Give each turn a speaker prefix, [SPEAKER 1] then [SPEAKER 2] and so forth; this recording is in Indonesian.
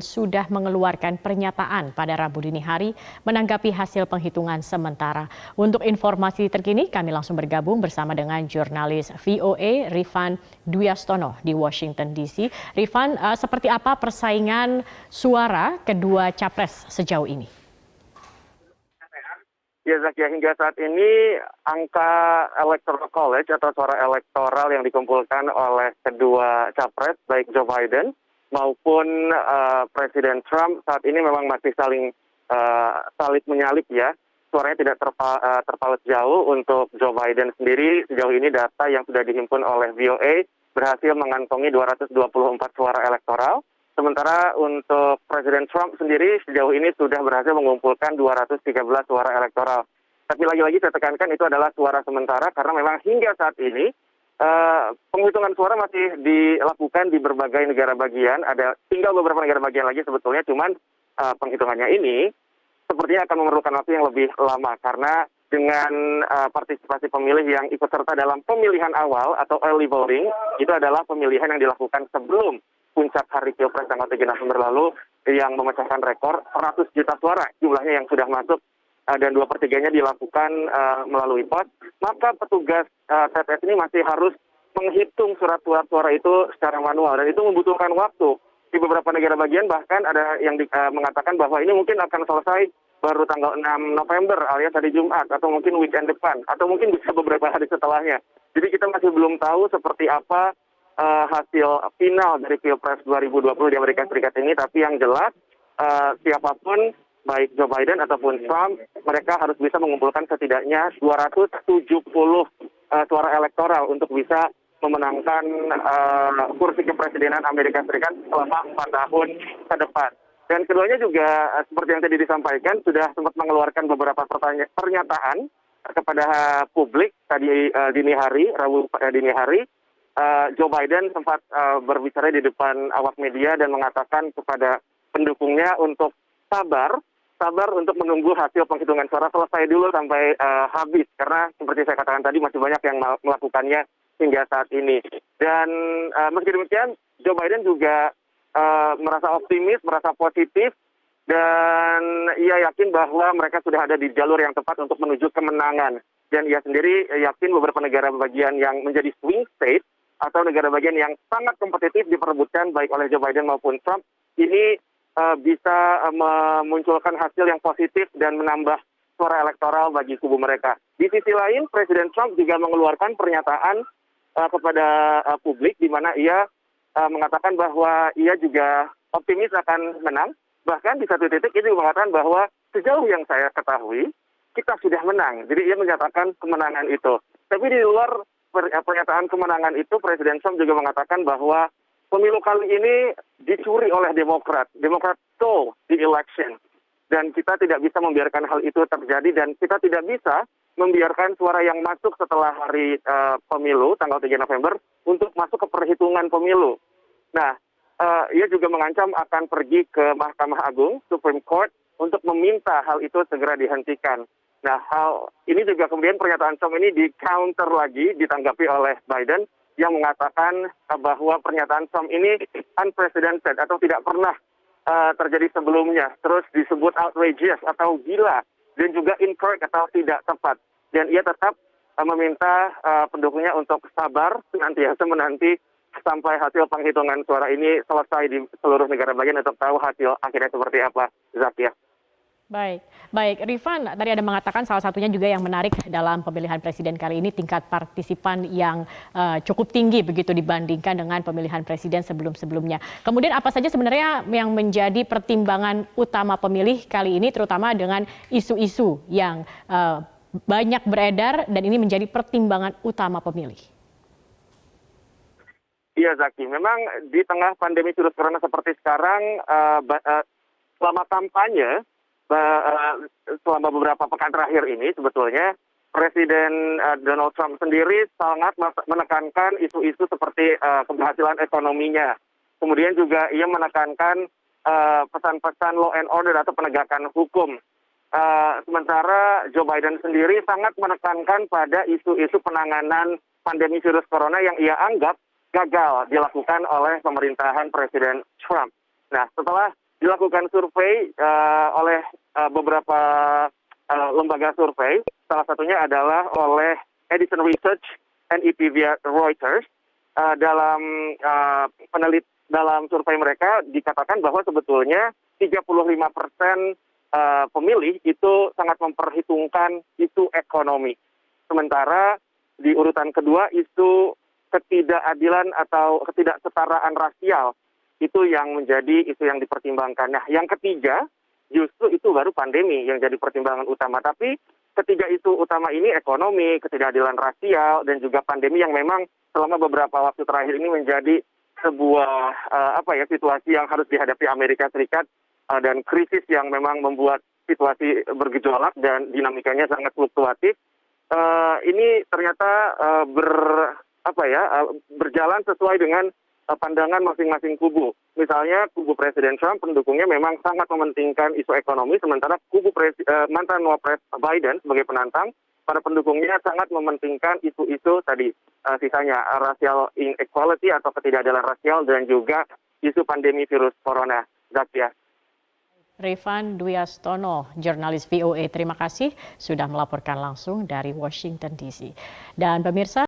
[SPEAKER 1] Sudah mengeluarkan pernyataan pada Rabu dini hari menanggapi hasil penghitungan sementara. Untuk informasi terkini, kami langsung bergabung bersama dengan jurnalis VOA Rifan Dwiastono di Washington DC. Rifan, seperti apa persaingan suara kedua capres sejauh ini?
[SPEAKER 2] Ya, Zakia, hingga saat ini angka electoral college atau suara elektoral yang dikumpulkan oleh kedua capres, baik Joe Biden maupun Presiden Trump, saat ini memang masih saling salib menyalip ya. Suaranya tidak terpaut jauh. Untuk Joe Biden sendiri, sejauh ini data yang sudah dihimpun oleh VOA berhasil mengantongi 224 suara elektoral. Sementara untuk Presiden Trump sendiri sejauh ini sudah berhasil mengumpulkan 213 suara elektoral. Tapi lagi-lagi saya tekankan itu adalah suara sementara karena memang hingga saat ini penghitungan suara masih dilakukan di berbagai negara bagian. Ada tinggal beberapa negara bagian lagi sebetulnya, cuman penghitungannya ini sepertinya akan memerlukan waktu yang lebih lama karena dengan partisipasi pemilih yang ikut serta dalam pemilihan awal atau early voting, itu adalah pemilihan yang dilakukan sebelum puncak hari Pilpres tanggal 3 November lalu yang memecahkan rekor 100 juta suara jumlahnya yang sudah masuk dan 2/3-nya dilakukan melalui pos, maka petugas TPS ini masih harus menghitung surat-surat suara itu secara manual dan itu membutuhkan waktu. Di beberapa negara bagian bahkan ada yang mengatakan bahwa ini mungkin akan selesai baru tanggal 6 November alias hari Jumat atau mungkin weekend depan atau mungkin bisa beberapa hari setelahnya. Jadi kita masih belum tahu seperti apa hasil final dari Pilpres 2020 di Amerika Serikat ini, tapi yang jelas siapapun baik Joe Biden ataupun Trump, mereka harus bisa mengumpulkan setidaknya 270 suara elektoral untuk bisa memenangkan kursi kepresidenan Amerika Serikat selama 4 tahun ke depan. Dan keduanya juga seperti yang tadi disampaikan sudah sempat mengeluarkan beberapa pernyataan kepada publik tadi dini hari, Rabu dini hari. Joe Biden sempat berbicara di depan awak media dan mengatakan kepada pendukungnya untuk sabar untuk menunggu hasil penghitungan suara selesai dulu sampai habis. Karena seperti saya katakan tadi masih banyak yang melakukannya hingga saat ini. Dan meski demikian, Joe Biden juga merasa optimis, merasa positif. Dan ia yakin bahwa mereka sudah ada di jalur yang tepat untuk menuju kemenangan. Dan ia sendiri yakin beberapa negara bagian yang menjadi swing state atau negara bagian yang sangat kompetitif diperebutkan baik oleh Joe Biden maupun Trump, ini bisa memunculkan hasil yang positif dan menambah suara elektoral bagi kubu mereka. Di sisi lain, Presiden Trump juga mengeluarkan pernyataan kepada publik di mana ia mengatakan bahwa ia juga optimis akan menang. Bahkan di satu titik itu mengatakan bahwa sejauh yang saya ketahui, kita sudah menang. Jadi ia menyatakan kemenangan itu. Tapi di luar pernyataan kemenangan itu, Presiden Trump juga mengatakan bahwa pemilu kali ini dicuri oleh Demokrat. Demokrat stole the election. Dan kita tidak bisa membiarkan hal itu terjadi dan kita tidak bisa membiarkan suara yang masuk setelah hari pemilu tanggal 3 November untuk masuk ke perhitungan pemilu. Nah, ia juga mengancam akan pergi ke Mahkamah Agung, Supreme Court, untuk meminta hal itu segera dihentikan. Nah, hal ini juga kemudian pernyataan Trump ini di-counter lagi, ditanggapi oleh Biden, yang mengatakan bahwa pernyataan Trump ini unprecedented atau tidak pernah terjadi sebelumnya. Terus disebut outrageous atau gila dan juga incorrect atau tidak tepat. Dan ia tetap meminta pendukungnya untuk sabar senantiasa menanti sampai hasil penghitungan suara ini selesai di seluruh negara bagian untuk tahu hasil akhirnya seperti apa, Zakia.
[SPEAKER 1] Baik, Rifan, tadi ada mengatakan salah satunya juga yang menarik dalam pemilihan presiden kali ini tingkat partisipan yang cukup tinggi begitu dibandingkan dengan pemilihan presiden sebelum-sebelumnya. Kemudian apa saja sebenarnya yang menjadi pertimbangan utama pemilih kali ini, terutama dengan isu-isu yang banyak beredar dan ini menjadi pertimbangan utama pemilih?
[SPEAKER 2] Iya, Zaki, memang di tengah pandemi virus corona seperti sekarang, selama kampanye, selama beberapa pekan terakhir ini sebetulnya Presiden Donald Trump sendiri sangat menekankan isu-isu seperti keberhasilan ekonominya. Kemudian juga ia menekankan pesan-pesan law and order atau penegakan hukum. Sementara Joe Biden sendiri sangat menekankan pada isu-isu penanganan pandemi virus corona yang ia anggap gagal dilakukan oleh pemerintahan Presiden Trump. Nah, setelah dilakukan survei oleh beberapa lembaga survei, salah satunya adalah oleh Edison Research, NEP via Reuters. Dalam survei mereka dikatakan bahwa sebetulnya 35% pemilih itu sangat memperhitungkan isu ekonomi. Sementara di urutan kedua isu ketidakadilan atau ketidaksetaraan rasial itu yang menjadi isu yang dipertimbangkan. Nah, yang ketiga justru itu baru pandemi yang jadi pertimbangan utama. Tapi ketiga isu utama ini ekonomi, ketidakadilan rasial, dan juga pandemi yang memang selama beberapa waktu terakhir ini menjadi sebuah situasi yang harus dihadapi Amerika Serikat dan krisis yang memang membuat situasi bergejolak dan dinamikanya sangat fluktuatif. Ini ternyata berjalan sesuai dengan pandangan masing-masing kubu. Misalnya kubu Presiden Trump pendukungnya memang sangat mementingkan isu ekonomi, sementara kubu mantan Wapres Biden sebagai penantang, para pendukungnya sangat mementingkan isu-isu tadi sisanya racial inequality atau ketidakadilan rasial dan juga isu pandemi virus corona. Zakia.
[SPEAKER 1] Rifan Dwi Astono, jurnalis VOA, terima kasih sudah melaporkan langsung dari Washington DC. Dan pemirsa